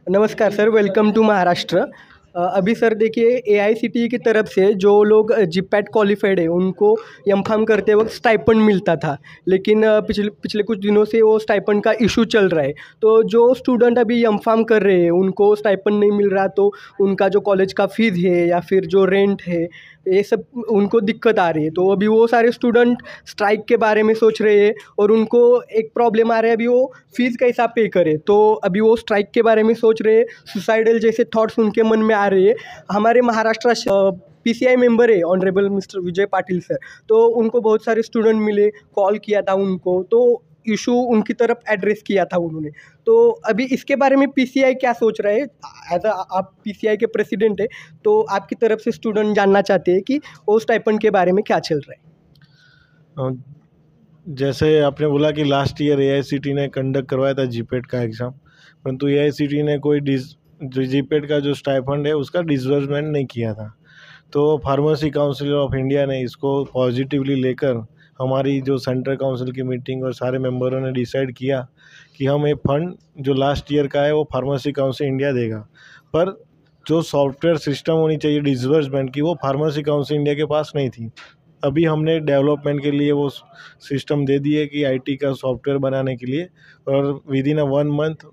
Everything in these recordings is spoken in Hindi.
नमस्कार सर, वेलकम टू महाराष्ट्र। अभी सर देखिए एआईसीटीई की तरफ से जो लोग जीपैट क्वालिफाइड है उनको एमफार्म करते वक्त स्टाइपेंड मिलता था। लेकिन पिछले पिछले कुछ दिनों से वो स्टाइपेंड का इशू चल रहा है। तो जो स्टूडेंट अभी एमफार्म कर रहे हैं उनको स्टाइपेंड नहीं मिल रहा, तो उनका जो कॉलेज का फ़ीस है या फिर जो रेंट है, ये सब उनको दिक्कत आ रही है। तो अभी वो सारे स्टूडेंट स्ट्राइक के बारे में सोच रहे हैं और उनको एक प्रॉब्लम आ रहा है, अभी वो फीस कैसा पे करें। तो अभी वो स्ट्राइक के बारे में सोच रहे हैं, सुसाइडल जैसे थॉट्स उनके मन में आ रहे हैं। हमारे महाराष्ट्र पीसीआई मेंबर है ऑनरेबल मिस्टर विजय पाटिल सर, तो उनको बहुत सारे स्टूडेंट मिले, कॉल किया था उनको, तो इशू उनकी तरफ एड्रेस किया था उन्होंने। तो अभी इसके बारे में पीसीआई क्या सोच रहे हैं? एज आप पीसीआई के प्रेसिडेंट है, तो आपकी तरफ से स्टूडेंट जानना चाहते हैं कि वो स्टाइपेंड के बारे में क्या चल रहा है। जैसे आपने बोला कि लास्ट ईयर एआईसीटी ने कंडक्ट करवाया था जीपेट का एग्ज़ाम, परंतु एआईसीटी ने कोई जो जीपेट का जो स्टाइपेंड है उसका डिसबर्समेंट नहीं किया था। तो फार्मेसी काउंसिल ऑफ इंडिया ने इसको पॉजिटिवली लेकर हमारी जो सेंट्रल काउंसिल की मीटिंग और सारे मेंबरों ने डिसाइड किया कि हम एक फंड जो लास्ट ईयर का है वो फार्मेसी काउंसिल इंडिया देगा, पर जो सॉफ्टवेयर सिस्टम होनी चाहिए डिसबर्समेंट की वो फार्मेसी काउंसिल इंडिया के पास नहीं थी। अभी हमने डेवलपमेंट के लिए वो सिस्टम दे दिए कि आईटी का सॉफ्टवेयर बनाने के लिए, और विद इन 1 मंथ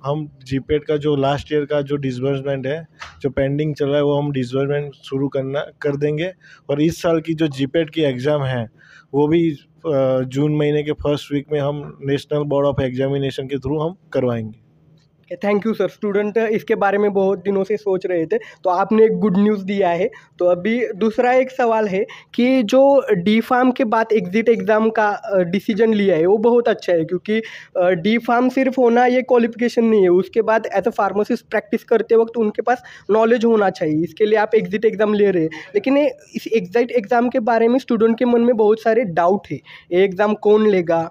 हम जीपेट का जो लास्ट ईयर का जो डिसबर्समेंट है जो पेंडिंग चल रहा है वो हम डिसबर्समेंट शुरू कर देंगे। और इस साल की जो जीपेट की एग्ज़ाम है वो भी जून महीने के फर्स्ट वीक में हम नेशनल बोर्ड ऑफ एग्जामिनेशन के थ्रू हम करवाएंगे। Thank you sir. स्टूडेंट इसके बारे में बहुत दिनों से सोच रहे थे, तो आपने एक गुड न्यूज़ दिया है। तो अभी दूसरा एक सवाल है कि जो डी फार्म के बाद एग्ज़िट एग्ज़ाम का डिसीजन लिया है वो बहुत अच्छा है, क्योंकि डी फार्म सिर्फ होना ये क्वालिफिकेशन नहीं है, उसके बाद एज अ फार्मासिस्ट प्रैक्टिस करते वक्त उनके पास नॉलेज होना चाहिए। इसके लिए आप एग्ज़िट एग्ज़ाम ले रहे हैं, लेकिन इस एग्ज़िट एग्ज़ाम के बारे में स्टूडेंट के मन में बहुत सारे डाउट है। ये एग्ज़ाम कौन लेगा,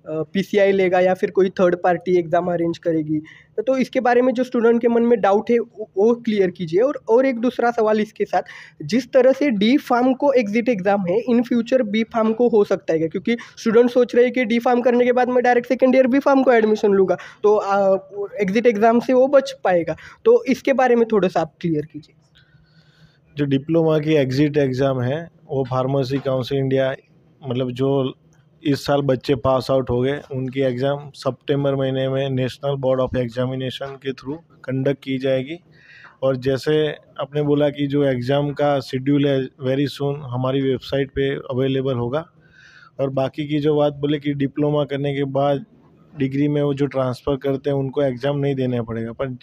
पीसीआई लेगा या फिर कोई थर्ड पार्टी एग्ज़ाम अरेंज करेगी? तो इसके बारे में जो स्टूडेंट के मन में डाउट है वो क्लियर कीजिए। और एक दूसरा सवाल इसके साथ, जिस तरह से डी फार्म को एग्जिट एग्ज़ाम है, इन फ्यूचर बी फार्म को हो सकता है क्या? क्योंकि स्टूडेंट सोच रहे हैं कि डी फार्म करने के बाद मैं direct second year B pharm को एडमिशन लूँगा, तो एग्जिट एग्ज़ाम से वो बच पाएगा। तो इसके बारे में थोड़ा सा आप क्लियर कीजिए। जो डिप्लोमा की एग्ज़िट एग्ज़ाम है वो फार्मेसी काउंसिल इंडिया, मतलब जो इस साल बच्चे पास आउट हो गए उनकी एग्ज़ाम सितंबर महीने में नेशनल बोर्ड ऑफ एग्जामिनेशन के थ्रू कंडक्ट की जाएगी। और जैसे आपने बोला कि जो एग्ज़ाम का शेड्यूल है वेरी सून हमारी वेबसाइट पे अवेलेबल होगा। और बाकी की जो बात बोले कि डिप्लोमा करने के बाद डिग्री में वो जो ट्रांसफ़र करते हैं उनको एग्ज़ाम नहीं देना पड़ेगा, पर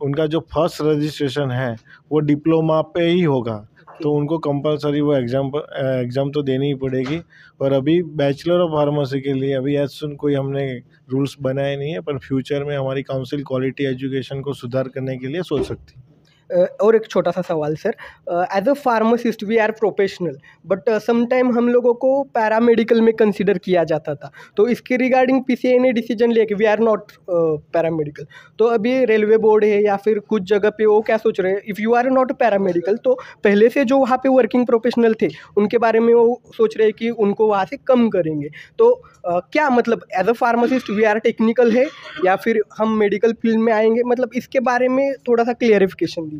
उनका जो फर्स्ट रजिस्ट्रेशन है वो डिप्लोमा पे ही होगा, तो उनको कंपलसरी वो एग्ज़ाम तो देनी ही पड़ेगी। और अभी बैचलर ऑफ फार्मेसी के लिए अभी एज सुन कोई हमने रूल्स बनाए नहीं है, पर फ्यूचर में हमारी काउंसिल क्वालिटी एजुकेशन को सुधार करने के लिए सोच सकती है। और एक छोटा सा सवाल sir, as a pharmacist we are professional, but sometime हम लोगों को पैरामेडिकल में कंसिडर किया जाता था। तो इसके रिगार्डिंग पीसीआई ने डिसीजन लिया कि वी आर नॉट पैरामेडिकल। तो अभी रेलवे बोर्ड है या फिर कुछ जगह पे वो क्या सोच रहे हैं, if you are not paramedical तो पहले से जो वहाँ पे वर्किंग प्रोफेशनल थे उनके बारे में वो सोच रहे हैं कि उनको वहाँ से कम करेंगे। तो क्या मतलब as a pharmacist we are technical है या फिर हम मेडिकल फील्ड में आएंगे? मतलब इसके बारे में थोड़ा सा क्लियरिफिकेशन दीजिए।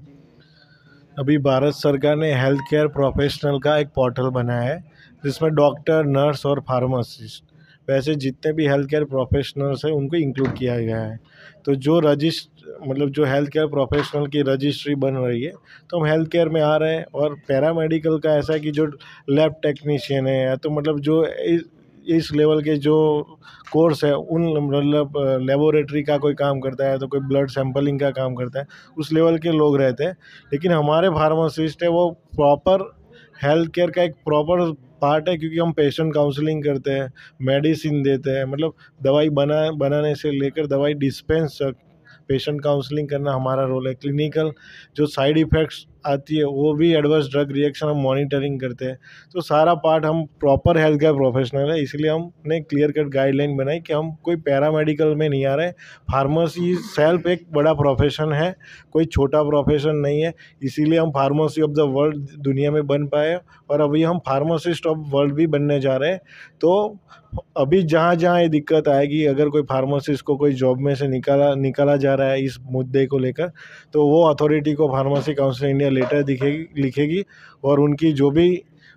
अभी भारत सरकार ने हेल्थ केयर प्रोफेशनल का एक पोर्टल बनाया है जिसमें डॉक्टर, नर्स और फार्मासिस्ट वैसे जितने भी हेल्थ केयर प्रोफेशनल्स हैं उनको इंक्लूड किया गया है। तो जो मतलब जो हेल्थ केयर प्रोफेशनल की रजिस्ट्री बन रही है तो हम हेल्थ केयर में आ रहे हैं। और पैरामेडिकल का ऐसा है कि जो लैब टेक्नीशियन है या तो मतलब जो इस लेवल के जो कोर्स है उन मतलब लेबोरेटरी का कोई काम करता है तो कोई ब्लड सैंपलिंग का काम करता है, उस लेवल के लोग रहते हैं। लेकिन हमारे फार्मासिस्ट है वो प्रॉपर हेल्थ केयर का एक प्रॉपर पार्ट है, क्योंकि हम पेशेंट काउंसलिंग करते हैं, मेडिसिन देते हैं, मतलब दवाई बनाने से लेकर दवाई डिस्पेंस तक पेशेंट काउंसलिंग करना हमारा रोल है। क्लिनिकल जो साइड इफ़ेक्ट्स आती है वो भी एडवर्स ड्रग रिएक्शन हम मॉनिटरिंग करते हैं। तो सारा पार्ट हम प्रॉपर हेल्थ केयर प्रोफेशनल है, इसलिए हमने क्लियर कट गाइडलाइन बनाई कि हम कोई पैरामेडिकल में नहीं आ रहे। फार्मेसी सेल्फ एक बड़ा प्रोफेशन है, कोई छोटा प्रोफेशन नहीं है, इसीलिए हम फार्मेसी ऑफ द वर्ल्ड दुनिया में बन पाए और अभी हम फार्मासिस्ट ऑफ वर्ल्ड भी बनने जा रहे हैं। तो अभी जहाँ जहाँ ये दिक्कत आएगी, अगर कोई फार्मासिस्ट को कोई जॉब में से निकाला जा रहा है इस मुद्दे को लेकर, तो वो अथॉरिटी को फार्मेसी काउंसिल इंडिया लेटर लिखेगी और उनकी जो भी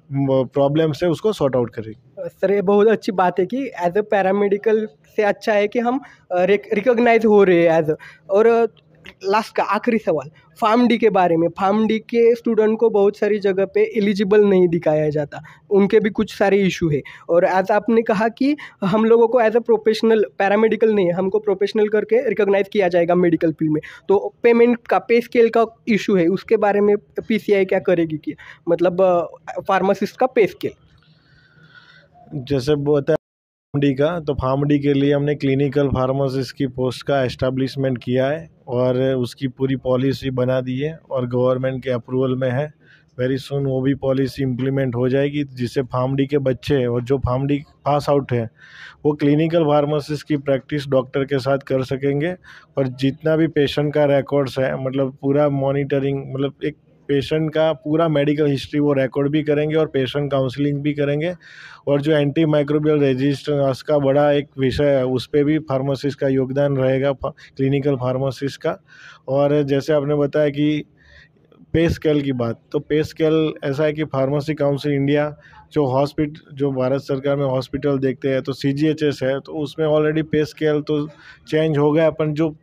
प्रॉब्लम्स है उसको सॉर्ट आउट करेगी। सर ये बहुत अच्छी बात है कि एज अ पैरामेडिकल से अच्छा है कि हम रिकॉग्नाइज हो रहे हैं एज और लास्ट का आखिरी सवाल फार्म डी के बारे में। फार्म डी के स्टूडेंट को बहुत सारी जगह पे एलिजिबल नहीं दिखाया जाता, उनके भी कुछ सारे इशू है और एज आपने कहा कि हम लोगों को एज अ प्रोफेशनल पैरामेडिकल नहीं है, हमको प्रोफेशनल करके रिकॉग्नाइज किया जाएगा मेडिकल फील्ड में। तो पेमेंट का पे स्केल का इशू है, उसके बारे में पीसीआई क्या करेगी कि मतलब फार्मासिस्ट का पे स्केल जैसे बताया फार्म का, तो फार्म डी के लिए हमने क्लिनिकल फार्मासिस्ट की पोस्ट का एस्टेब्लिशमेंट किया है और उसकी पूरी पॉलिसी बना दी है और गवर्नमेंट के अप्रूवल में है। वेरी सुन वो भी पॉलिसी इम्प्लीमेंट हो जाएगी, जिससे फार्म डी के बच्चे और जो फार्म डी पास आउट है वो क्लिनिकल फार्मासिस्ट की प्रैक्टिस डॉक्टर के साथ कर सकेंगे और जितना भी पेशेंट का रिकॉर्ड्स है, मतलब पूरा मॉनिटरिंग, मतलब एक पेशेंट का पूरा मेडिकल हिस्ट्री वो रिकॉर्ड भी करेंगे और पेशेंट काउंसलिंग भी करेंगे। और जो एंटी माइक्रोबियल रेजिस्टेंस का बड़ा एक विषय है, उस पर भी फार्मासिस्ट का योगदान रहेगा, क्लिनिकल फार्मासिस्ट का। और जैसे आपने बताया कि पे स्केल की बात, तो पे स्केल ऐसा है कि फार्मेसी काउंसिल इंडिया जो भारत सरकार में हॉस्पिटल देखते हैं तो CGHS है, तो उसमें ऑलरेडी पे स्केल तो चेंज हो गया। अपन जो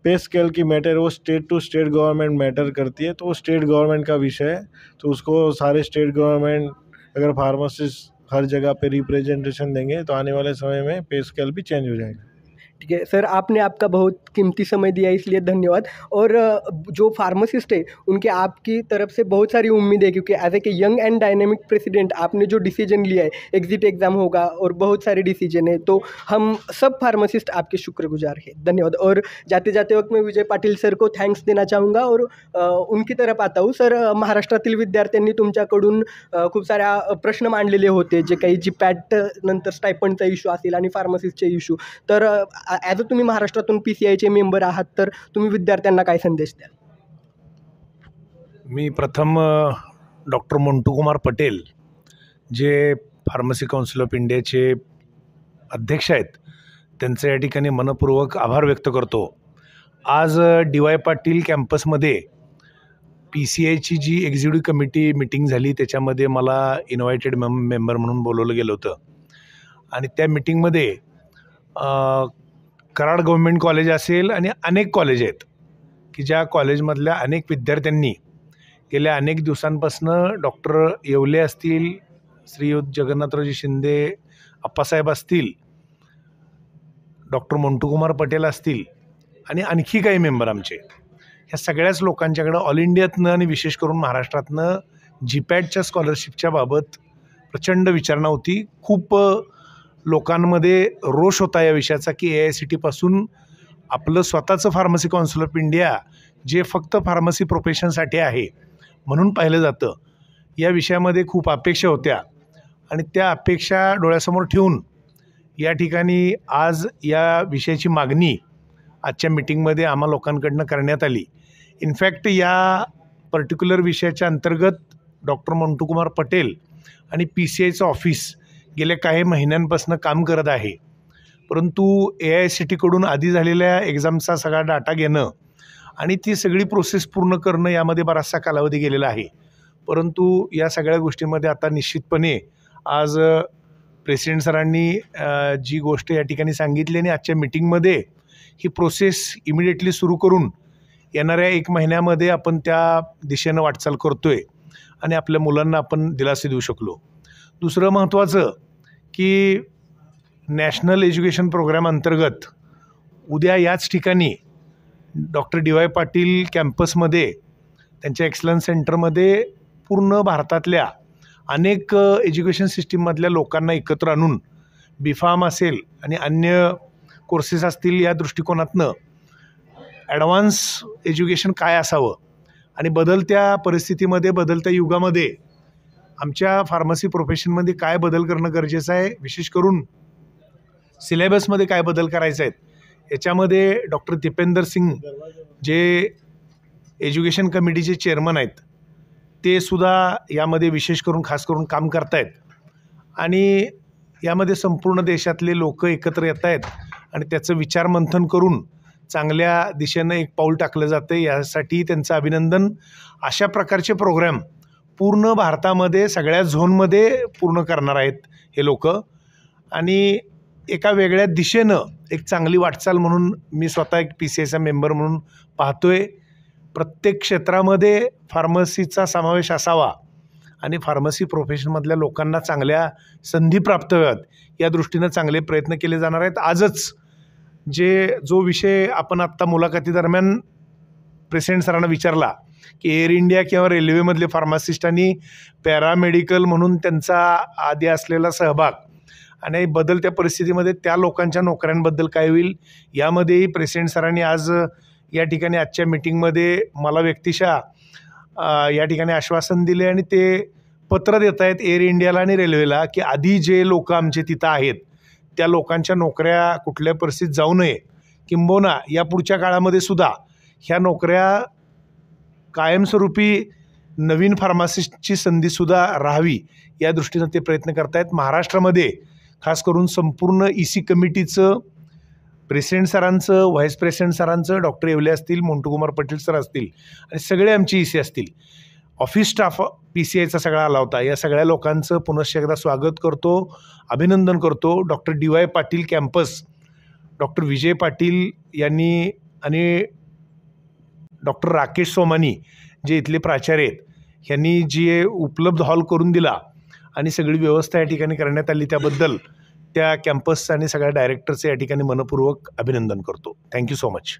पे स्केल की मैटर वो state to state government matter करती है, तो वो स्टेट गवर्नमेंट का विषय है। तो उसको सारे स्टेट गवर्नमेंट अगर फार्मासिस्ट हर जगह पे रिप्रेजेंटेशन देंगे तो आने वाले समय में पे स्केल भी चेंज हो जाएगा। ठीक है सर, आपने आपका बहुत कीमती समय दिया इसलिए धन्यवाद। और जो फार्मासिस्ट है उनके आपकी तरफ से बहुत सारी उम्मीद है, क्योंकि as a young and dynamic president आपने जो डिसीजन लिया है, एग्जिट एग्ज़ाम होगा और बहुत सारे डिसीजन है, तो हम सब फार्मासिस्ट आपके शुक्रगुजार हैं। धन्यवाद। और जाते जाते वक्त मैं विजय पाटील सर को थँक्स देना चाहूँगा और उनकी तरफ आता हूँ। सर, महाराष्ट्रातील विद्यार्थ्यांनी तुमच्याकडून खूप साऱ्या प्रश्न मांडलेले होते, जे काही GPAT नंतर स्टायपंडचा इश्यू असेल आणि फार्मासिस्टचे इश्यू, तर ॲज अ तुम्ही महाराष्ट्रातून PCIचे मेंबर आहात, तर तुम्ही विद्यार्थ्यांना काय संदेश द्याल? मी प्रथम doctor Mantu Patel J pharmacy council of इंडियाचे अध्यक्ष आहेत, त्यांचे या ठिकाणी मनपूर्वक आभार व्यक्त करतो। आज DY पाटील कॅम्पसमध्ये PCIची जी एक्झिक्युटिव्ह कमिटी मीटिंग झाली, त्याच्यामध्ये मला इन्व्हायटेड मेंबर म्हणून बोलवलं गेलं होतं आणि त्या मीटिंगमध्ये कराड गव्हर्नमेंट कॉलेज असेल आणि अनेक कॉलेज आहेत की ज्या कॉलेजमधल्या अनेक विद्यार्थ्यांनी गेल्या अनेक दिवसांपासून डॉक्टर येवले असतील, श्रीयुत जगन्नाथरावजी शिंदे अप्पासाहेब असतील, डॉक्टर मंटू पटेल असतील आणि आणखी काही मेंबर आमचे, ह्या सगळ्याच लोकांच्याकडं ऑल इंडियातनं आणि विशेष करून महाराष्ट्रातनं GPATच्या स्कॉलरशिपच्या बाबत प्रचंड विचारणा होती। खूप लोकांमध्ये रोष होता या विषयाचा की AICTE पासून आपलं स्वतःचं फार्मसी काउन्सिल ऑफ इंडिया जे फक्त फार्मसी प्रोफेशनसाठी आहे म्हणून पाहिलं जातं, या विषयामध्ये खूप अपेक्षा होत्या आणि त्या अपेक्षा डोळ्यासमोर ठेवून या ठिकाणी आज या विषयाची मागणी आजच्या मीटिंगमध्ये आम्हा लोकांकडनं करण्यात आली। इनफॅक्ट या पर्टिक्युलर विषयाच्या अंतर्गत डॉक्टर मंटू पटेल आणि PCIचं ऑफिस गेल्या काही महिन्यांपासून काम करत आहे, परंतु AICTEकडून आधी झालेल्या एक्झामचा सगळा डाटा घेणं आणि ती सगळी प्रोसेस पूर्ण करणं यामध्ये बराचसा कालावधी गेलेला आहे। परंतु या सगळ्या गोष्टींमध्ये आता निश्चितपणे आज प्रेसिडेंट सरांनी जी गोष्ट या ठिकाणी सांगितली आणि आजच्या मीटिंगमध्ये ही प्रोसेस इमिडिएटली सुरू करून येणाऱ्या 1 महिन्यामध्ये आपण त्या दिशेनं वाटचाल करतोय आणि आपल्या मुलांना आपण दिलासा देऊ शकलो। दुसरं महत्त्वाचं की नॅशनल एज्युकेशन प्रोग्राम अंतर्गत उद्या याच ठिकाणी डॉक्टर DY पाटील कॅम्पसमध्ये त्यांच्या एक्सलन्स सेंटरमध्ये पूर्ण भारतातल्या अनेक एज्युकेशन सिस्टीममधल्या लोकांना एकत्र आणून B.Pharm असेल आणि अन्य कोर्सेस असतील, या दृष्टिकोनातनं ॲडव्हान्स एज्युकेशन काय असावं आणि बदलत्या परिस्थितीमध्ये, बदलत्या युगामध्ये आमच्या फार्मसी प्रोफेशनमध्ये काय बदल करणं गरजेचं आहे, विशेष करून सिलेबसमध्ये काय बदल करायचे आहेत, याच्यामध्ये डॉक्टर दीपेंदर सिंग जे एज्युकेशन कमिटीचे चेअरमन आहेत ते सुद्धा यामध्ये विशेष करून खास करून काम करतायत आणि यामध्ये संपूर्ण देशातले लोक एकत्र येत आहेत आणि त्याचं विचारमंथन करून चांगल्या दिशेनं एक पाऊल टाकलं जातं. यासाठी त्यांचं अभिनंदन. अशा प्रकारचे प्रोग्राम पूर्ण भारतामध्ये सगळ्या झोनमध्ये पूर्ण करणार आहेत हे लोक आणि एका वेगळ्या दिशेनं एक चांगली वाटचाल म्हणून मी स्वतः एक PCIचा मेंबर म्हणून पाहतोय. प्रत्येक क्षेत्रामध्ये फार्मसीचा समावेश असावा आणि फार्मसी प्रोफेशनमधल्या लोकांना चांगल्या संधी प्राप्त व्हाव्यात या दृष्टीनं चांगले प्रयत्न केले जाणार आहेत. आजच जो विषय आपण आत्ता मुलाखतीदरम्यान प्रेसिडेंट सरांना विचारला की एअर इंडिया किंवा रेल्वेमधले फार्मासिस्ट आणि पॅरामेडिकल म्हणून त्यांचा आधी असलेला सहभाग आणि बदलत्या परिस्थितीमध्ये त्या लोकांच्या नोकऱ्यांबद्दल काय होईल, यामध्येही प्रेसिडेंट सरांनी आज या ठिकाणी आजच्या मीटिंगमध्ये मला व्यक्तिशः या ठिकाणी आश्वासन दिले आणि ते पत्र देत आहेत एअर इंडियाला आणि रेल्वेला की आधी जे लोक आमचे तिथं आहेत त्या लोकांच्या नोकऱ्या कुठल्या परिस्थितीत जाऊ नये, किंबहुना या पुढच्या काळामध्ये सुद्धा ह्या नोकऱ्या कायमस्वरूपी नवीन फार्मासिस्टची संधीसुद्धा राहावी या दृष्टीनं ते प्रयत्न करतायत. महाराष्ट्रामध्ये खास करून संपूर्ण EC कमिटीचं प्रेसिडेंट सरांचं, व्हाईस प्रेसिडेंट सरांचं, डॉक्टर येवले असतील, मोंटूकुमार पटेल सर असतील आणि सगळे आमचे EC असतील, ऑफिस स्टाफ PCIचा सगळा आला होता. या सगळ्या लोकांचं पुनश्च एकदा स्वागत करतो, अभिनंदन करतो. Doctor DY Patil campus, doctor Vijay Patil यांनी आणि डॉक्टर राकेश सोमानी जे इथले प्राचार्य आहेत ह्यांनी जे उपलब्ध हॉल करून दिला आणि सगळी व्यवस्था या ठिकाणी करण्यात आली त्याबद्दल त्या कॅम्पसचं आणि सगळ्या डायरेक्टरचं या ठिकाणी मनपूर्वक अभिनंदन करतो. Thank you so much.